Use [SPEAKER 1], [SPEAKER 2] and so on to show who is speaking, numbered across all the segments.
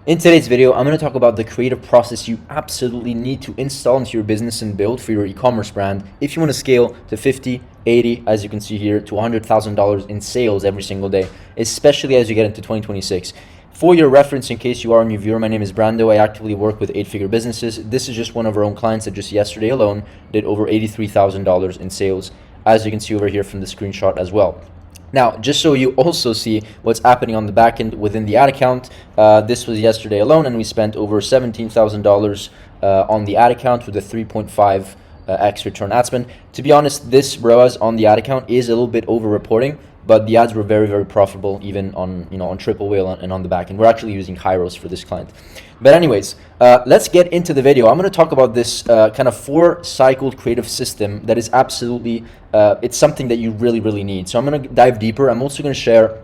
[SPEAKER 1] In today's video, I'm going to talk about the creative process you absolutely need to install into your business and build for your e-commerce brand if you want to scale to 50, 80, as you can see here, to $100,000 in sales every single day, especially as you get into 2026. For your reference, in case you are a new viewer, my name is Brando. I actively work with 8-figure businesses. This is just one of our own clients that just yesterday alone did over $83,000 in sales, as you can see over here from the screenshot as well. Now, just so you also see what's happening on the back end within the ad account, this was yesterday alone, and we spent over $17,000 on the ad account with a 3.5 x return ad spend. To be honest, this ROAS on the ad account is a little bit over reporting, but the ads were very, very profitable, even on on Triple Whale and on the back end. We're actually using Hyros for this client. But anyways, let's get into the video. I'm going to talk about this kind of 4-cycled creative system that is absolutely, it's something that you really, really need. So I'm going to dive deeper. I'm also going to share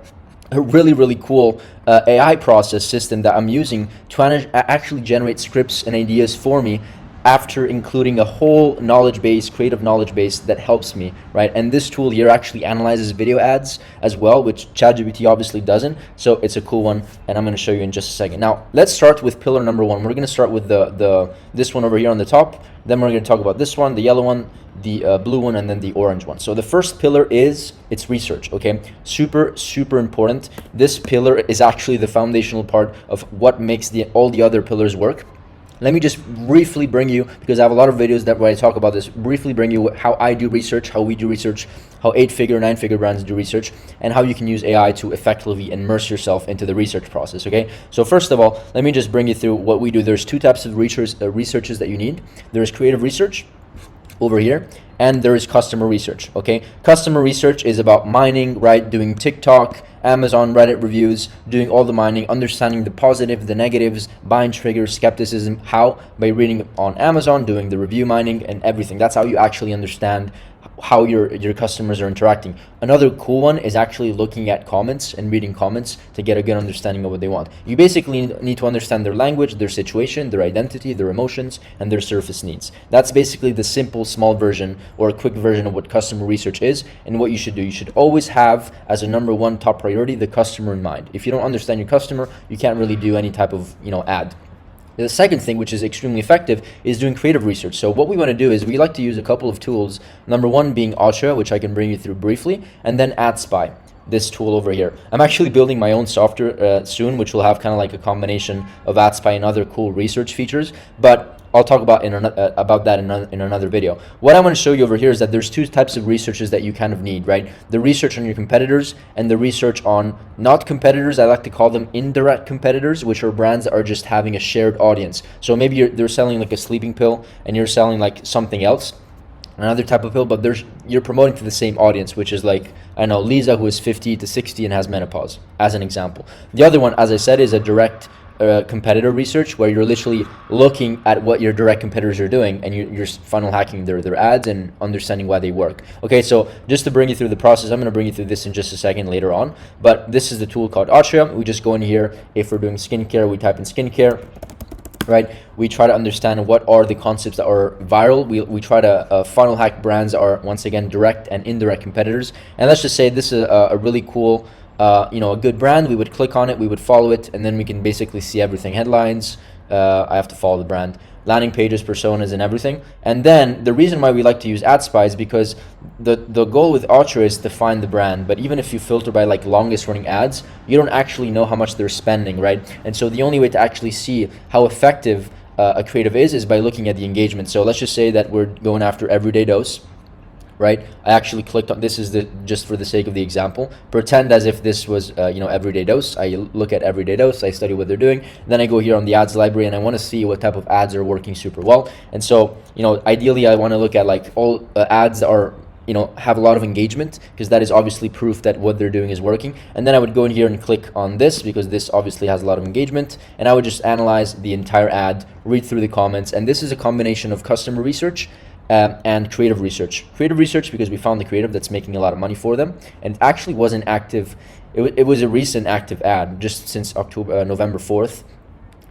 [SPEAKER 1] a really, really cool AI process system that I'm using to actually generate scripts and ideas for me after including a whole knowledge base, creative knowledge base that helps me, right? And this tool here actually analyzes video ads as well, which ChatGPT obviously doesn't. So it's a cool one, and I'm going to show you in just a second. Now, let's start with pillar number 1. We're going to start with this one over here on the top. Then we're going to talk about this one, the yellow one, the blue one, and then the orange one. So the first pillar is it's research, okay? Super, super important. This pillar is actually the foundational part of what makes all the other pillars work. Let me just briefly bring you, because I have a lot of videos where I talk about this, briefly bring you how I do research, how we do research, how 8-figure, 9-figure brands do research, and how you can use AI to effectively immerse yourself into the research process, okay? So first of all, let me just bring you through what we do. There's 2 types of researches that you need. There's creative research over here, and there is customer research, okay? Customer research is about mining, right? Doing TikTok, Amazon, Reddit reviews, doing all the mining, understanding the positive, the negatives, buying triggers, skepticism. How? By reading on Amazon, doing the review mining and everything. That's how you actually understand how your customers are interacting. Another cool one is actually looking at comments and reading comments to get a good understanding of what they want. You basically need to understand their language, their situation, their identity, their emotions, and their surface needs. That's basically the simple, small version or a quick version of what customer research is and what you should do. You should always have as a number 1 top priority the customer in mind. If you don't understand your customer, you can't really do any type of ad. The second thing, which is extremely effective, is doing creative research. So what we want to do is we like to use a couple of tools. Number 1 being Ultra, which I can bring you through briefly, and then AdSpy, this tool over here. I'm actually building my own software soon, which will have kind of like a combination of AdSpy and other cool research features, but I'll talk about that in another video. What I want to show you over here is that there's 2 types of researches that you kind of need, right? The research on your competitors and the research on not competitors. I like to call them indirect competitors, which are brands that are just having a shared audience. So maybe they're selling like a sleeping pill and you're selling like something else, another type of pill, but you're promoting to the same audience, which is like, I know, Lisa, who is 50 to 60 and has menopause, as an example. The other one, as I said, is a direct competitor research, where you're literally looking at what your direct competitors are doing and you're funnel hacking their ads and understanding why they work. Okay, so just to bring you through the process, I'm going to bring you through this in just a second later on, but this is the tool called Atria. We just go in here. If we're doing skincare, we type in skincare, right? We try to understand what are the concepts that are viral. We try to funnel hack brands that are, once again, direct and indirect competitors. And let's just say this is a really cool a good brand. We would click on it, we would follow it, and then we can basically see everything. Headlines, I have to follow the brand, landing pages, personas, and everything. And then the reason why we like to use AdSpy is because the goal with Ultra is to find the brand. But even if you filter by like longest running ads, you don't actually know how much they're spending, right? And so the only way to actually see how effective a creative is by looking at the engagement. So let's just say that we're going after everyday dose, right? I actually clicked on, this is just for the sake of the example, pretend as if this was everyday dose. I look at everyday dose, I study what they're doing, then I go here on the ads library and I want to see what type of ads are working super well. And so ideally I want to look at like all ads that are have a lot of engagement, because that is obviously proof that what they're doing is working. And then I would go in here and click on this, because this obviously has a lot of engagement, and I would just analyze the entire ad, read through the comments. And this is a combination of customer research and creative research. Creative research because we found the creative that's making a lot of money for them, and it actually wasn't active. It was a recent active ad just since November 4th.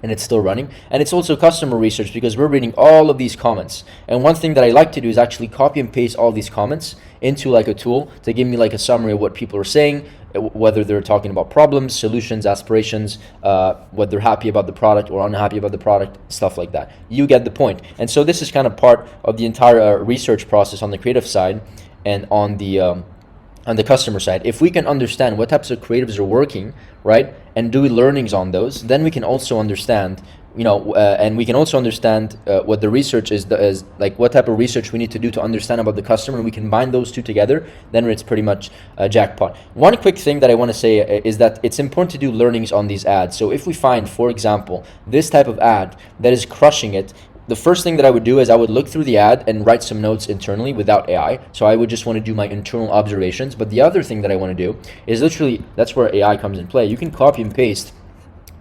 [SPEAKER 1] and it's still running. And it's also customer research because we're reading all of these comments. And one thing that I like to do is actually copy and paste all these comments into like a tool to give me like a summary of what people are saying, whether they're talking about problems, solutions, aspirations, whether they're happy about the product or unhappy about the product, stuff like that. You get the point. And so this is kind of part of the entire research process on the creative side and on the customer side. If we can understand what types of creatives are working, right, and do learnings on those, then we can also understand, and we can also understand what the research is like what type of research we need to do to understand about the customer, and we combine those two together, then it's pretty much a jackpot. One quick thing that I want to say is that it's important to do learnings on these ads. So if we find, for example, this type of ad that is crushing it, the first thing that I would do is I would look through the ad and write some notes internally without AI. So I would just want to do my internal observations. But the other thing that I want to do is literally, that's where AI comes in play. You can copy and paste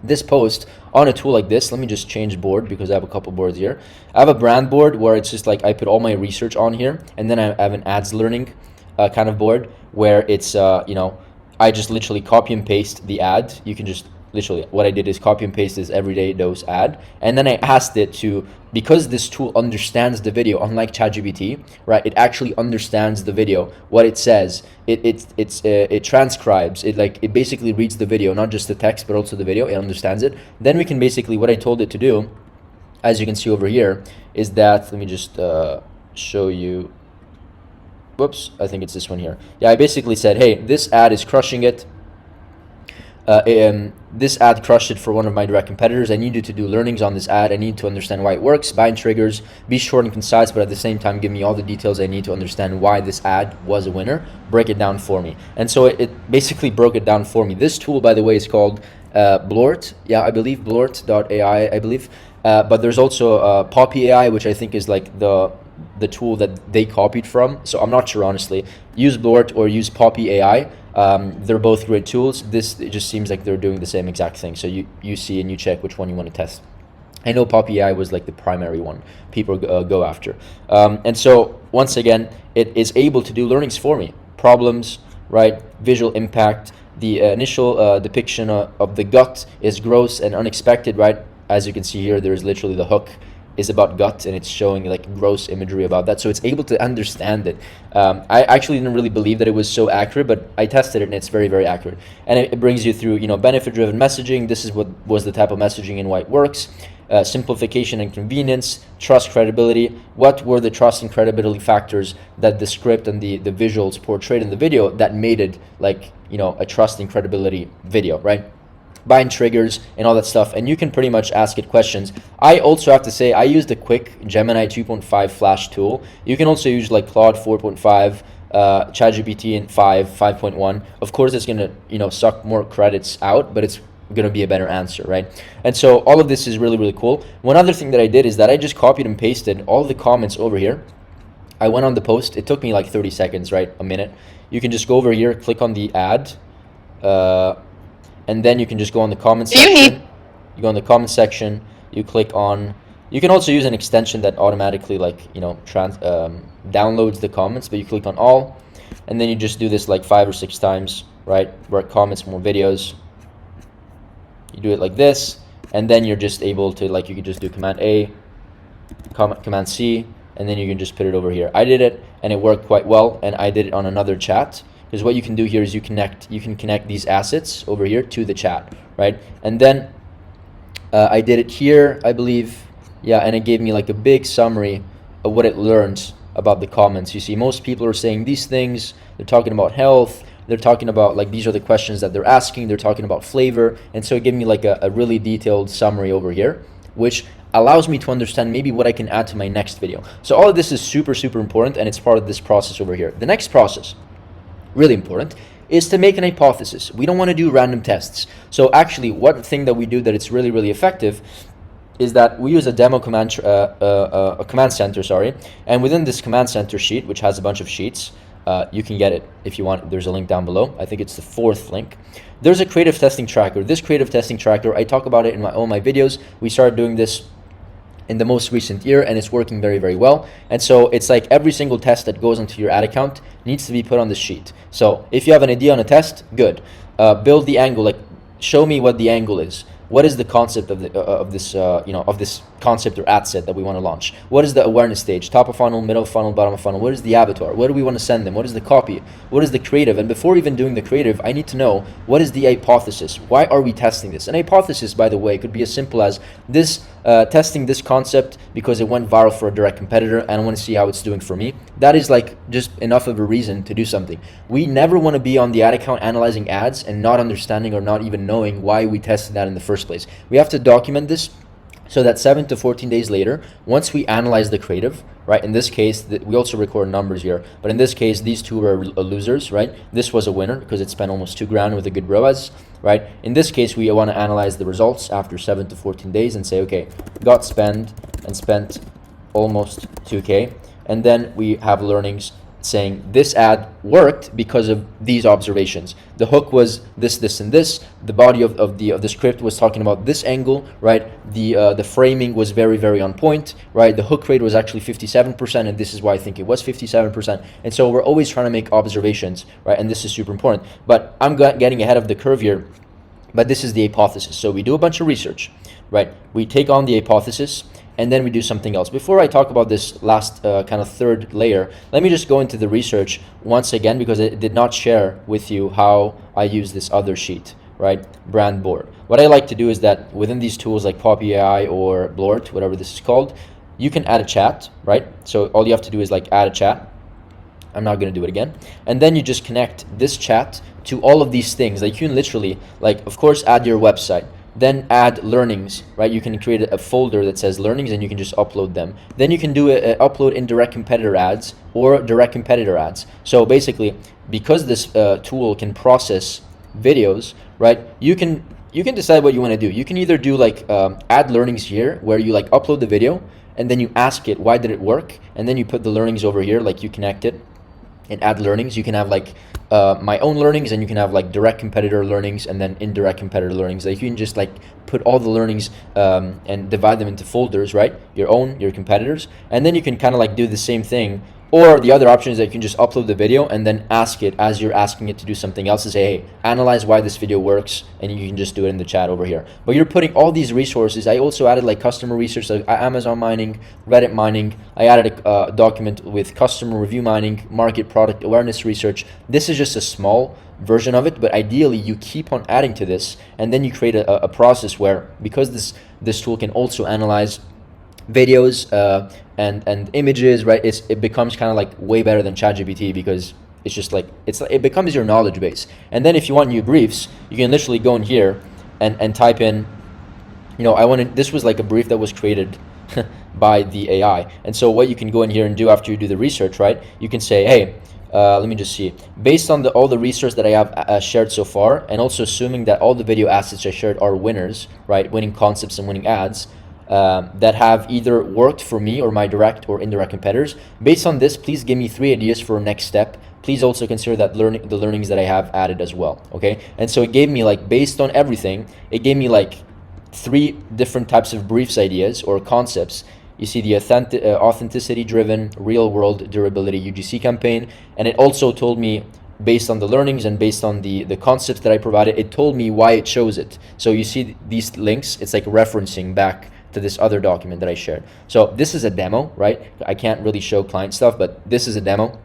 [SPEAKER 1] this post on a tool like this. Let me just change board because I have a couple boards here. I have a brand board where it's just like I put all my research on here, and then I have an ads learning kind of board where it's I just literally copy and paste the ad. You can just literally, what I did is copy and paste this everyday dose ad, and then I asked it to, because this tool understands the video, unlike ChatGPT, right? It actually understands the video, what it says. It transcribes it, like it basically reads the video, not just the text but also the video. It understands it. Then we can basically, what I told it to do, as you can see over here, is that, let me just show you. Whoops, I think it's this one here. Yeah, I basically said, hey, this ad is crushing it. This ad crushed it for one of my direct competitors. I need you to do learnings on this ad. I need to understand why it works, buying triggers, be short and concise, but at the same time give me all the details I need to understand why this ad was a winner. Break it down for me. And so it basically broke it down for me. This tool, by the way, is called Blort. Yeah, I believe Blort.ai, I believe. But there's also Poppy AI, which I think is like the tool that they copied from. So I'm not sure, honestly. Use Blort or use Poppy AI. They're both great tools. It just seems like they're doing the same exact thing. So you see and you check which one you want to test. I know Poppy AI was like the primary one people go after. And so once again, it is able to do learnings for me. Problems, right? Visual impact. The initial depiction of the gut is gross and unexpected, right? As you can see here, there's literally the hook is about gut, and it's showing like gross imagery about that, so it's able to understand it. I actually didn't really believe that it was so accurate, but I tested it and it's very, very accurate. And it brings you through, benefit-driven messaging. This is what was the type of messaging and why it works. Simplification and convenience, trust, credibility. What were the trust and credibility factors that the script and the visuals portrayed in the video that made it like, a trust and credibility video, right? Buying triggers and all that stuff, and you can pretty much ask it questions. I also have to say I used the quick Gemini 2.5 Flash tool. You can also use like Claude 4.5, ChatGPT in 5.1. Of course, it's gonna suck more credits out, but it's gonna be a better answer, right? And so all of this is really, really cool. One other thing that I did is that I just copied and pasted all the comments over here. I went on the post. It took me like 30 seconds, right? A minute. You can just go over here, click on the ad. And then you can just go on the comment section. You go in the comment section, you click on, you can also use an extension that automatically downloads the comments, but you click on all, and then you just do this like 5 or 6 times, right? Where it comments more videos. You do it like this, and then you're just able to, like, you can just do Command A, Command C, and then you can just put it over here. I did it, and it worked quite well, and I did it on another chat. Because what you can do here is you can connect these assets over here to the chat, right? And then I did it here, I believe, yeah, and it gave me like a big summary of what it learned about the comments. You see, most people are saying these things. They're talking about health. They're talking about, like, these are the questions that they're asking. They're talking about flavor. And so it gave me like a really detailed summary over here, which allows me to understand maybe what I can add to my next video. So all of this is super, super important, and it's part of this process over here. The next process, really important, is to make an hypothesis. We don't want to do random tests. So actually, one thing that we do that it's really, really effective is that we use a demo command center, and within this command center sheet, which has a bunch of sheets, you can get it if you want. There's a link down below. I think it's the 4th link. There's a creative testing tracker. This creative testing tracker, I talk about it in all my videos. We started doing this in the most recent year, and it's working very, very well. And so it's like every single test that goes into your ad account needs to be put on this sheet. So if you have an idea on a test, good. Build the angle, like show me what the angle is. what is the concept of this concept or ad set that we want to launch? What is the awareness stage? Top of funnel, middle of funnel, bottom of funnel. What is the avatar? What do we want to send them? What is the copy? What is the creative? And before even doing the creative, I need to know what is the hypothesis. Why are we testing this? An hypothesis, by the way, could be as simple as this: testing this concept because it went viral for a direct competitor, and I want to see how it's doing for me. That is like just enough of a reason to do something. We never want to be on the ad account analyzing ads and not understanding or not even knowing why we tested that in the first place. We have to document this so that 7 to 14 days later, once we analyze the creative, right? In this case, we also record numbers here, but in this case, these two were losers, right? This was a winner because it spent almost $2,000 with a good ROAS, right? In this case, we want to analyze the results after 7 to 14 days and say, okay, got spend and spent almost 2K. And then we have learnings saying this ad worked because of these observations. The hook was this, and this. The body of the script was talking about this angle, right? The framing was very, very on point, right? The hook rate was actually 57%, and this is why I think it was 57%. And so we're always trying to make observations, right? And this is super important. But I'm getting ahead of the curve here. But this is the hypothesis. So we do a bunch of research, right? We take on the hypothesis, and then we do something else. Before I talk about this last kind of third layer, let me just go into the research once again, because I did not share with you how I use this other sheet, right? Brand board. What I like to do is that within these tools like Poppy AI or Blort, whatever this is called, you can add a chat, right? So all you have to do is like add a chat. I'm not going to do it again. And then you just connect this chat to all of these things. Like you can literally, like, of course, add your website. Then add learnings, right? You can create a folder that says learnings and you can just upload them. Then you can do a upload in direct competitor ads or direct competitor ads. So basically, because this tool can process videos, right? You can decide what you want to do. You can either do like add learnings here, where you like upload the video and then you ask it, why did it work? And then you put the learnings over here, like you connect it and add learnings. You can have like my own learnings, and you can have like direct competitor learnings and then indirect competitor learnings. Like you can just like put all the learnings and divide them into folders, right? Your own, your competitors, and then you can kind of like do the same thing. Or the other option is that you can just upload the video and then ask it, as you're asking it to do something else, to say, hey, analyze why this video works, and you can just do it in the chat over here. But you're putting all these resources. I also added like customer research, like Amazon mining, Reddit mining. I added a document with customer review mining, market product awareness research. This is just a small version of it, but ideally you keep on adding to this, and then you create a process where, because this tool can also analyze videos and images, right? It becomes kind of like way better than ChatGPT, because it's just like it becomes your knowledge base. And then if you want new briefs, you can literally go in here and type in, this was like a brief that was created by the AI. And so what you can go in here and do after you do the research, right? You can say, hey, let me just see. Based on all the research that I have shared so far, and also assuming that all the video assets I shared are winners, right? Winning concepts and winning ads, that have either worked for me or my direct or indirect competitors. Based on this, please give me 3 ideas for a next step. Please also consider that the learnings that I have added as well. Okay, and so it gave me, like, based on everything, it gave me like 3 different types of briefs ideas or concepts. You see the authenticity driven, real world durability UGC campaign, and it also told me, based on the learnings and based on the concepts that I provided, it told me why it chose it. So you see these links, it's like referencing back to this other document that I shared. So this is a demo, right? I can't really show client stuff, but this is a demo.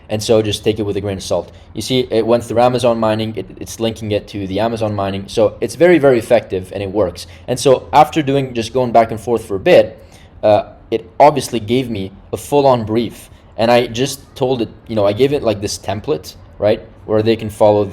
[SPEAKER 1] And so just take it with a grain of salt. You see, it went through Amazon mining. It's linking it to the Amazon mining. So it's very, very effective, and it works. And so after just going back and forth for a bit, it obviously gave me a full-on brief. And I just told it, I gave it like this template, right? Where they can follow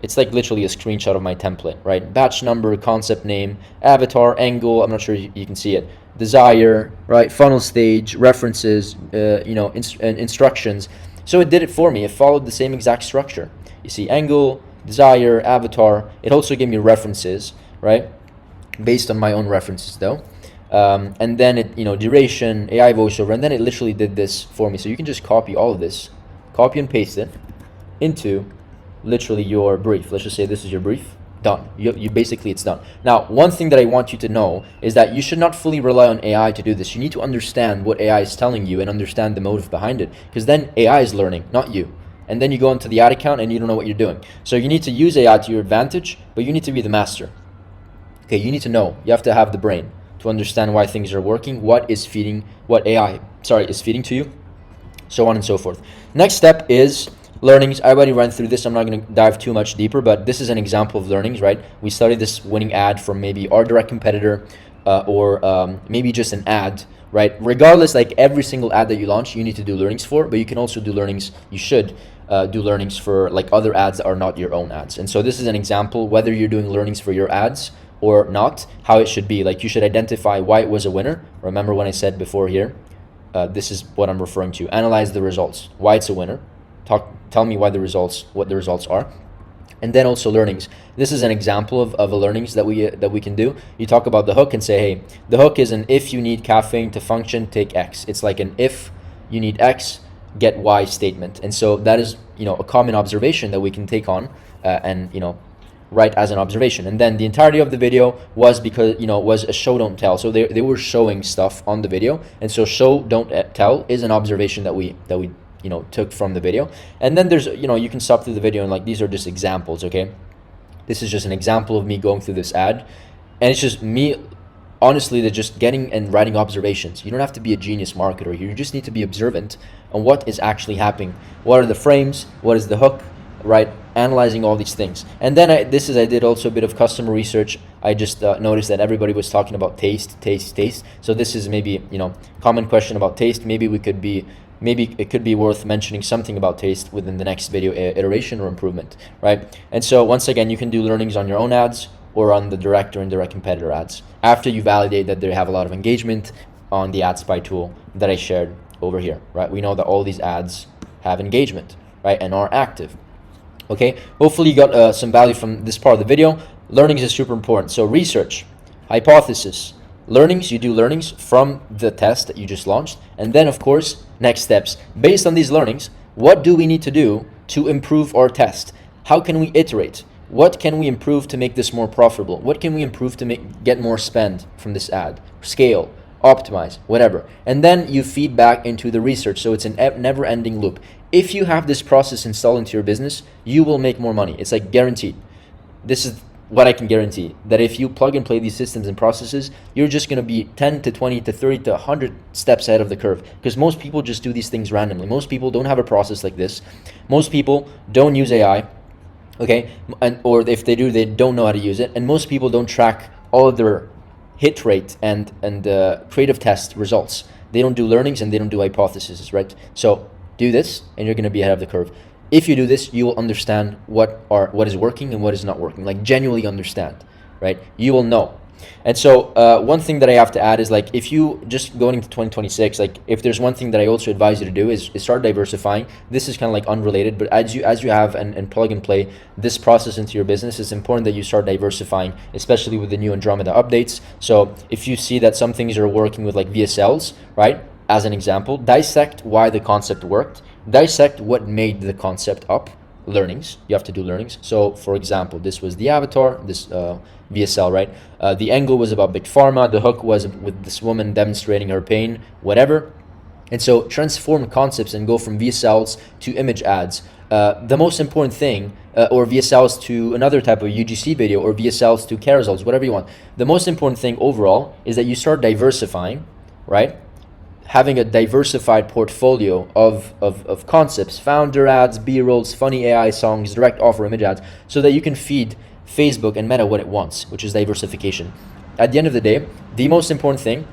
[SPEAKER 1] it's like literally a screenshot of my template, right? Batch number, concept name, avatar, angle, I'm not sure you can see it. Desire, right? Funnel stage, references, instructions. So it did it for me. It followed the same exact structure. You see angle, desire, avatar. It also gave me references, right? Based on my own references though. And then it, duration, AI voiceover, and then it literally did this for me. So you can just copy all of this, copy and paste it into literally your brief. Let's just say this is your brief. Done. You basically, it's done. Now, one thing that I want you to know is that you should not fully rely on AI to do this. You need to understand what AI is telling you and understand the motive behind it, because then AI is learning, not you. And then you go into the ad account and you don't know what you're doing. So you need to use AI to your advantage, but you need to be the master. Okay, you need to know. You have to have the brain to understand why things are working, what AI is feeding to you, so on and so forth. Next step is learnings. I already ran through this. I'm not going to dive too much deeper, but this is an example of learnings, right? We studied this winning ad from maybe our direct competitor, or maybe just an ad, right? Regardless, like every single ad that you launch, you need to do learnings for, but you can also do learnings. You should do learnings for like other ads that are not your own ads. And so this is an example, whether you're doing learnings for your ads or not, how it should be. Like you should identify why it was a winner. Remember when I said before here, this is what I'm referring to. Analyze the results, why it's a winner. Tell me what the results are. And then also learnings. This is an example of a learnings that we can do. You talk about the hook and say, hey, the hook is an if you need caffeine to function, take X. It's like an if you need X, get Y statement. And so that is, a common observation that we can take on and write as an observation. And then the entirety of the video was was a show don't tell. So they were showing stuff on the video, and so show don't tell is an observation that we took from the video. And then there's you can stop through the video and like these are just examples. Okay, this is just an example of me going through this ad, and it's just me honestly just getting and writing observations. You don't have to be a genius marketer here. You just need to be observant on what is actually happening. What are the frames? What is the hook? Right? Analyzing all these things. And then I did also a bit of customer research. I just noticed that everybody was talking about taste. So this is maybe common question about taste. Maybe it could be worth mentioning something about taste within the next video iteration or improvement, right? And so once again, you can do learnings on your own ads or on the direct or indirect competitor ads after you validate that they have a lot of engagement on the ad spy tool that I shared over here, right? We know that all these ads have engagement, right, and are active. Okay, hopefully you got some value from this part of the video. Learnings is super important. So research, hypothesis, learnings, you do learnings from the test that you just launched. And then of course, next steps. Based on these learnings, what do we need to do to improve our test? How can we iterate? What can we improve to make this more profitable? What can we improve to get more spend from this ad? Scale, optimize, whatever. And then you feed back into the research. So it's a never-ending loop. If you have this process installed into your business, you will make more money. It's like guaranteed. This is what I can guarantee, that if you plug and play these systems and processes, you're just going to be 10 to 20 to 30 to 100 steps ahead of the curve, because most people just do these things randomly. Most people don't have a process like this. Most people don't use AI, okay? Or if they do, they don't know how to use it. And most people don't track all of their hit rate and creative test results. They don't do learnings and they don't do hypotheses, right? So do this and you're going to be ahead of the curve. If you do this, you will understand what is working and what is not working, like genuinely understand, right? You will know. And so one thing that I have to add is, like, if you just going into 2026, like if there's one thing that I also advise you to do is start diversifying. This is kind of like unrelated, but as you have and plug and play this process into your business, it's important that you start diversifying, especially with the new Andromeda updates. So if you see that some things are working with like VSLs, right? As an example, dissect why the concept worked, dissect what made the concept up, learnings. You have to do learnings. So for example, this was the avatar, this VSL, right? The angle was about big pharma, the hook was with this woman demonstrating her pain, whatever. And so transform concepts and go from VSLs to image ads. The most important thing, or VSLs to another type of UGC video, or VSLs to carousels, whatever you want. The most important thing overall is that you start diversifying, right? Having a diversified portfolio of concepts, founder ads, B-rolls, funny AI songs, direct offer image ads, so that you can feed Facebook and Meta what it wants, which is diversification. At the end of the day, the most important thing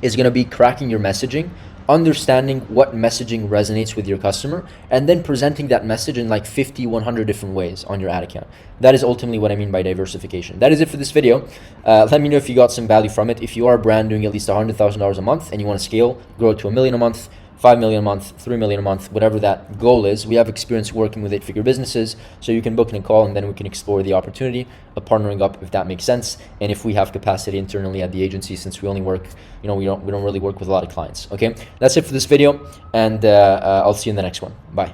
[SPEAKER 1] is going to be cracking your messaging, understanding what messaging resonates with your customer, and then presenting that message in like 50, 100 different ways on your ad account. That is ultimately what I mean by diversification. That is it for this video. Let me know if you got some value from it. If you are a brand doing at least $100,000 a month and you want to scale, grow to $1 million a month, 5 million a month, 3 million a month, whatever that goal is. We have experience working with 8-figure businesses, so you can book in a call and then we can explore the opportunity of partnering up if that makes sense. And if we have capacity internally at the agency, since we only work, we don't really work with a lot of clients. Okay, that's it for this video, and I'll see you in the next one. Bye.